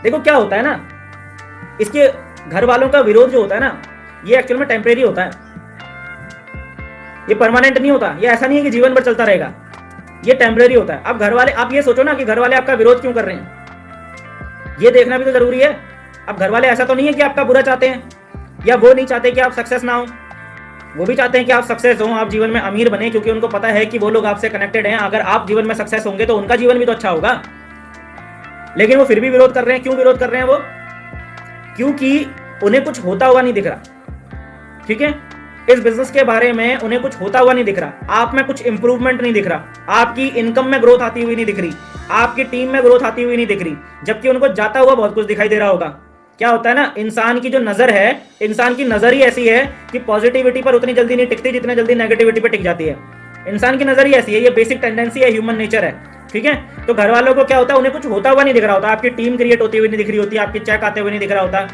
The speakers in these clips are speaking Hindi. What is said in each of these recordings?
देखो क्या होता है ना, इसके घर वालों का विरोध जो होता है ना, ये एक्चुअल में टेम्परेरी होता है, ये परमानेंट नहीं होता। ये ऐसा नहीं है कि जीवन भर चलता रहेगा, ये टेम्परेरी होता है। अब घर वाले, आप ये सोचो ना कि घर वाले आपका विरोध क्यों कर रहे हैं, ये देखना भी तो जरूरी है। अब घर वाले ऐसा तो नहीं है कि आपका बुरा चाहते हैं, या वो नहीं चाहते कि आप सक्सेस ना हो, वो भी चाहते हैं कि आप सक्सेस हो, आप जीवन में अमीर बने, क्योंकि उनको पता है कि वो लोग आपसे कनेक्टेड हैं। अगर आप जीवन में सक्सेस होंगे तो उनका जीवन भी तो अच्छा होगा। लेकिन वो फिर भी विरोध कर रहे हैं। क्यों विरोध कर रहे हैं वो? क्योंकि उन्हें कुछ होता हुआ नहीं दिख रहा। ठीक है, इस बिजनेस के बारे में उन्हें कुछ होता हुआ नहीं दिख रहा, आप में कुछ इंप्रूवमेंट नहीं दिख रहा, आपकी इनकम में ग्रोथ आती हुई नहीं दिख रही, आपकी टीम में ग्रोथ आती हुई नहीं दिख रही, जबकि उनको जाता हुआ बहुत कुछ दिखाई दे रहा होगा। क्या होता है ना, इंसान की जो नजर है, इंसान की नजर ही ऐसी है कि पॉजिटिविटी पर उतनी जल्दी नहीं टिकती जितनी जल्दी नेगेटिविटी पर टिक जाती है। इंसान की नजर ही ऐसी है, ये बेसिक टेंडेंसी है, ह्यूमन नेचर है। ठीक है, तो घर वालों को क्या होता है, उन्हें कुछ होता हुआ नहीं दिख रहा होता, आपकी टीम क्रिएट होती हुई नहीं दिख रही होती, आपके चेक आते हुए नहीं दिख रहा होता।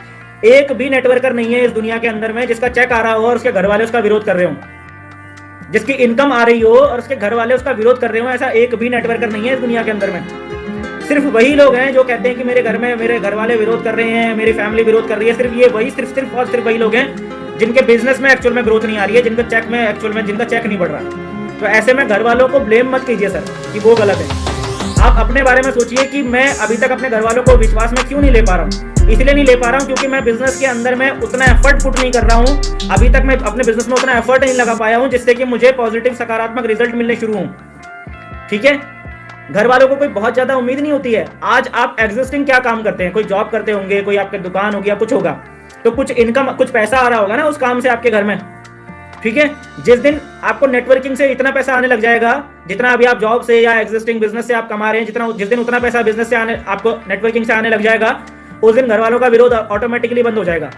एक भी नेटवर्कर नहीं है इस दुनिया के अंदर में जिसका चेक आ रहा हो और उसके घर वाले उसका विरोध कर रहे हो, जिसकी इनकम आ रही हो और उसके घर वाले उसका विरोध कर रहे हो। ऐसा एक भी नेटवर्कर नहीं है इस दुनिया के अंदर में। सिर्फ वही लोग हैं जो कहते हैं कि मेरे घर में मेरे घर वाले विरोध कर रहे हैं, मेरी फैमिली विरोध कर रही है। सिर्फ ये वही सिर्फ और सिर्फ वही लोग हैं जिनके बिजनेस में एक्चुअल में ग्रोथ नहीं आ रही है, जिनका चेक में एक्चुअल में जिनका चेक नहीं बढ़ रहा। तो ऐसे में घर वालों को ब्लेम मत कीजिए सर कि वो गलत है। आप अपने बारे में सोचिए कि मैं अभी तक अपने घर वालों को विश्वास में क्यों नहीं ले पा रहा हूँ। इसलिए नहीं ले पा रहा हूँ क्योंकि मैं बिजनेस के अंदर में उतना एफर्ट पुट नहीं कर रहा हूँ। अभी तक मैं अपने बिजनेस में उतना एफर्ट नहीं लगा पाया हूँ जिससे कि मुझे पॉजिटिव सकारात्मक रिजल्ट मिलने शुरू हों। ठीक है, घर वालों को कोई बहुत ज्यादा उम्मीद नहीं होती है। आज आप एग्जिस्टिंग क्या काम करते हैं, कोई जॉब करते होंगे, कोई आपकी दुकान होगी या कुछ होगा, तो कुछ इनकम, कुछ पैसा आ रहा होगा ना उस काम से आपके घर में। ठीक है, जिस दिन आपको नेटवर्किंग से इतना पैसा आने लग जाएगा जितना अभी आप जॉब से या एग्जिस्टिंग बिजनेस से आप कमा रहे हैं, जिस दिन उतना पैसा बिजनेस से आने, आपको नेटवर्किंग से आने लग जाएगा, उस दिन घर वालों का विरोध ऑटोमेटिकली बंद हो जाएगा।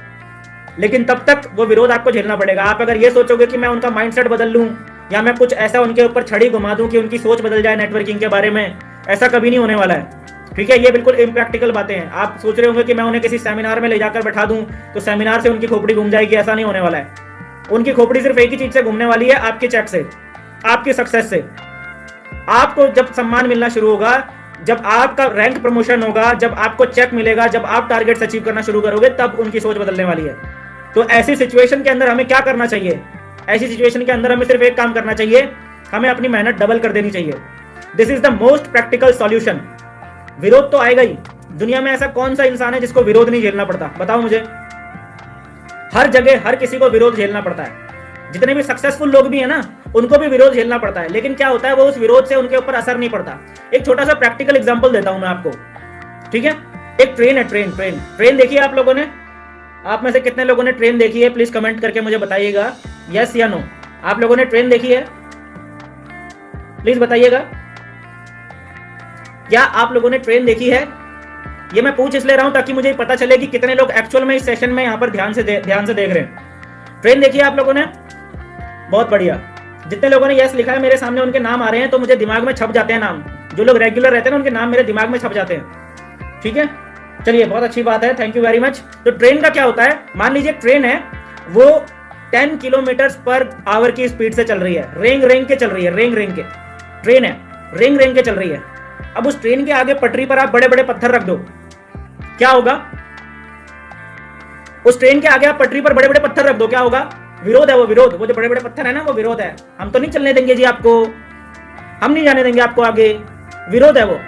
लेकिन तब तक वो विरोध आपको झेलना पड़ेगा। आप अगर ये सोचोगे कि मैं उनका माइंडसेट बदल लूं या मैं कुछ ऐसा उनके ऊपर छड़ी घुमा दूं कि उनकी सोच बदल जाए नेटवर्किंग के बारे में, ऐसा कभी नहीं होने वाला है। ठीक है, ये बिल्कुल इम्प्रैक्टिकल बातें हैं। आप सोच रहे होंगे कि मैं उन्हें किसी सेमिनार में ले जाकर बैठा दूं तो सेमिनार से उनकी खोपड़ी घूम जाएगी, ऐसा नहीं होने वाला है। उनकी खोपड़ी सिर्फ एक ही चीज से घूमने वाली है, आपके चेक से, आपकी सक्सेस से। आपको जब सम्मान मिलना शुरू होगा, जब आपका रैंक प्रमोशन होगा, जब आपको चेक मिलेगा, जब आप टारगेट्स अचीव करना शुरू करोगे, तब उनकी सोच बदलने वाली है। तो ऐसी सिचुएशन के अंदर हमें क्या करना चाहिए? ऐसी सिचुएशन के अंदर हमें सिर्फ एक काम करना चाहिए, हमें अपनी मेहनत डबल कर देनी चाहिए। This is the most practical solution. विरोध तो आएगा ही। दुनिया में ऐसा कौन सा इंसान है जिसको विरोध नहीं झेलना पड़ता? बताओ मुझे। हर जगह हर किसी को विरोध झेलना पड़ता है। जितने भी सक्सेसफुल लोग भी है ना, उनको भी विरोध झेलना पड़ता है। लेकिन क्या होता है, वो उस विरोध से उनके ऊपर असर नहीं पड़ता। एक छोटा सा प्रैक्टिकल एग्जांपल देता हूं मैं आपको। ठीक है, एक ट्रेन है, ट्रेन देखी है आप लोगों ने? आप में से कितने लोगों ने ट्रेन देखी है? प्लीज कमेंट करके मुझे बताइएगा, यस या नो। आप लोगों ने ट्रेन देखी है? प्लीज बताइएगा, क्या आप लोगों ने ट्रेन देखी है? ये मैं पूछ इसलिए रहा हूं ताकि मुझे पता चले कि कितने लोग एक्चुअल में इस सेशन में यहाँ पर ध्यान से देख रहे हैं। ट्रेन देखी है आप लोगों ने? बहुत बढ़िया। जितने लोगों ने यस लिखा है, मेरे सामने उनके नाम आ रहे हैं तो मुझे दिमाग में छप जाते हैं नाम। जो लोग रेगुलर रहते हैं ना, उनके नाम मेरे दिमाग में छप जाते हैं। ठीक है, चलिए, बहुत अच्छी बात है, थैंक यू वेरी मच। तो ट्रेन का क्या होता है, मान लीजिए ट्रेन है, वो 10 किलोमीटर पर आवर की स्पीड से चल रही है, रेंग के चल रही है, रेंग के ट्रेन है, रेंग के चल रही है। अब उस ट्रेन के आगे पटरी पर आप बड़े बड़े पत्थर रख दो, क्या होगा? उस ट्रेन के आगे आप पटरी पर बड़े बड़े पत्थर रख दो, क्या होगा? विरोध है वो, विरोध। वो जो बड़े बड़े पत्थर है ना, वो विरोध है। हम तो नहीं चलने देंगे जी आपको, हम नहीं जाने देंगे आपको आगे, विरोध है वो।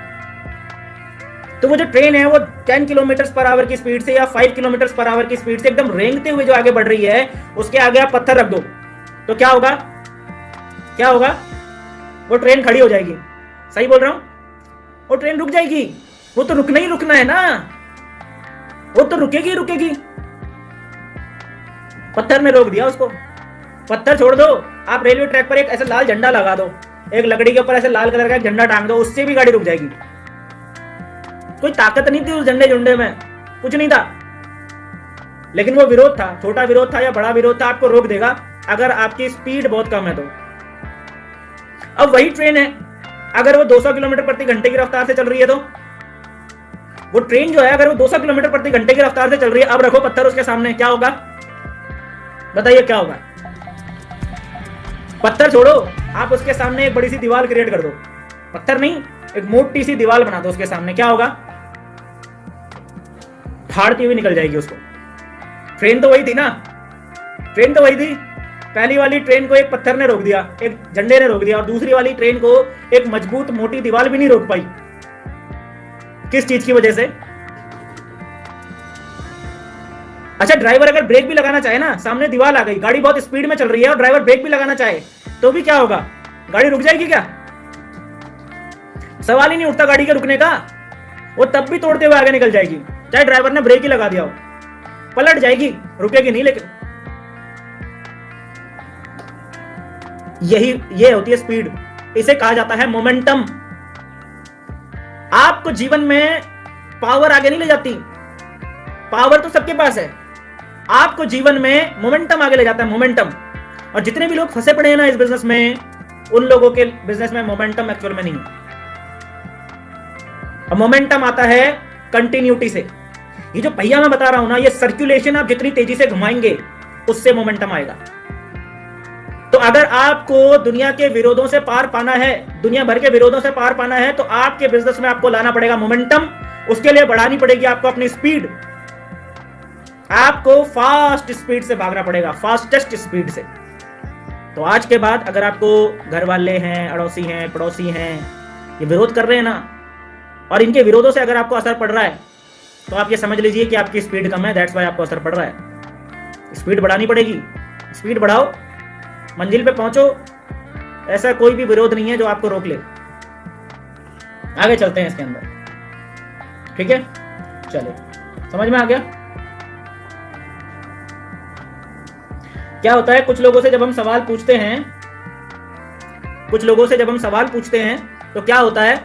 तो वो जो ट्रेन है वो 10 किलोमीटर पर आवर की स्पीड से या 5 किलोमीटर पर आवर की स्पीड से एकदम रेंगते हुए जो आगे बढ़ रही है, उसके आगे आप पत्थर रख दो तो क्या होगा? क्या होगा? वो ट्रेन खड़ी हो जाएगी। सही बोल रहा हूं? वो ट्रेन रुक जाएगी। वो तो रुकना ही रुकना है ना, वो तो रुकेगी रुकेगी। पत्थर ने रोक दिया उसको। पत्थर छोड़ दो, आप रेलवे ट्रैक पर एक ऐसा लाल झंडा लगा दो, एक लकड़ी के ऊपर ऐसे लाल कलर का एक झंडा टांग दो, उससे भी गाड़ी रुक जाएगी। कोई ताकत नहीं थी उस झंडे में, कुछ नहीं था, लेकिन वो विरोध था, छोटा विरोध था या बड़ा विरोध था, आपको रोक देगा अगर आपकी स्पीड बहुत कम है तो। अब वही ट्रेन है, अगर वो 200 किलोमीटर प्रति घंटे की रफ्तार से चल रही है तो वो ट्रेन जो है, अगर वो 200 किलोमीटर प्रति घंटे की रफ्तार से चल रही है, अब रखो पत्थर उसके सामने, क्या होगा? बताइए क्या होगा? पत्थर छोड़ो, आप उसके सामने एक बड़ी सी दीवार क्रिएट कर दो। पत्थर नहीं, एक मोटी सी दीवार बना दो उसके सामने, क्या होगा? फाड़ती हुई निकल जाएगी उसको। ट्रेन तो वही थी ना, ट्रेन तो वही थी। पहली वाली ट्रेन को एक पत्थर ने रोक दिया, एक झंडे ने रोक दिया, और दूसरी वाली ट्रेन को एक मजबूत मोटी दीवार भी नहीं रोक पाई। किस चीज की वजह से? अच्छा, ड्राइवर अगर ब्रेक भी लगाना चाहे ना, सामने दीवार आ गई, गाड़ी बहुत स्पीड में चल रही है और ड्राइवर ब्रेक भी लगाना चाहे तो भी क्या होगा? गाड़ी रुक जाएगी क्या? सवाल ही नहीं उठता गाड़ी के रुकने का। वो तब भी तोड़ते हुए आगे निकल जाएगी, चाहे ड्राइवर ने ब्रेक ही लगा दिया हो। पलट जाएगी, रुकेगी नहीं। लेकिन ये होती है स्पीड। इसे कहा जाता है मोमेंटम। आपको जीवन में पावर आगे नहीं ले जाती, पावर तो सबके पास है, आपको जीवन में मोमेंटम आगे ले जाता है, मोमेंटम। और जितने भी लोग फंसे पड़े हैं ना इस बिजनेस में, उन लोगों के बिजनेस में मोमेंटम एक्चुअल में नहीं है। और मोमेंटम आता है कंटिन्यूटी से। ये जो पहिया मैं बता रहा हूं ना, ये सर्कुलेशन आप जितनी तेजी से घुमाएंगे उससे मोमेंटम आएगा। तो अगर आपको दुनिया के विरोधों से पार पाना है, दुनिया भर के विरोधों से पार पाना है, तो आपके बिजनेस में आपको लाना पड़ेगा मोमेंटम। उसके लिए बढ़ानी पड़ेगी आपको अपनी स्पीड। आपको फास्ट स्पीड से भागना पड़ेगा, फास्टेस्ट स्पीड से। तो आज के बाद अगर आपको घर वाले हैं, अड़ोसी हैं, पड़ोसी हैं, ये विरोध कर रहे हैं ना, और इनके विरोधों से अगर आपको असर पड़ रहा है, तो आप ये समझ लीजिए कि आपकी स्पीड कम है, दैट्स वाई आपको असर पड़ रहा है। स्पीड बढ़ानी पड़ेगी, स्पीड बढ़ाओ, मंजिल पे पहुंचो। ऐसा कोई भी विरोध नहीं है जो आपको रोक ले। आगे चलते हैं इसके अंदर, ठीक है? चलो, समझ में आ गया क्या होता है? कुछ लोगों से जब हम सवाल पूछते हैं, तो क्या होता है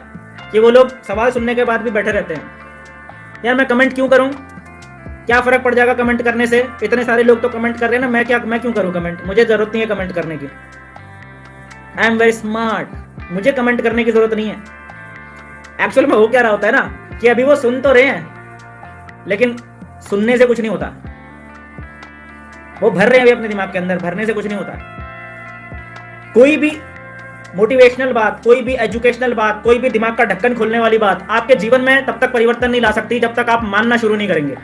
कि वो लोग सवाल सुनने के बाद भी बैठे रहते हैं। यार मैं कमेंट क्यों करूं, क्या फर्क पड़ जाएगा कमेंट करने से? इतने सारे लोग तो कमेंट कर रहे हैं ना, मैं क्यों करूं कमेंट? मुझे जरूरत नहीं है कमेंट करने की। आई एम वेरी स्मार्ट, मुझे कमेंट करने की जरूरत नहीं है। एक्चुअल में हो क्या रहा होता है ना, कि अभी वो सुन तो रहे हैं, लेकिन सुनने से कुछ नहीं होता। वो भर रहे हैं अभी अपने दिमाग के अंदर, भरने से कुछ नहीं होता। कोई भी मोटिवेशनल बात, कोई भी एजुकेशनल बात, कोई भी दिमाग का ढक्कन खोलने वाली बात आपके जीवन में तब तक परिवर्तन नहीं ला सकती जब तक आप मानना शुरू नहीं करेंगे।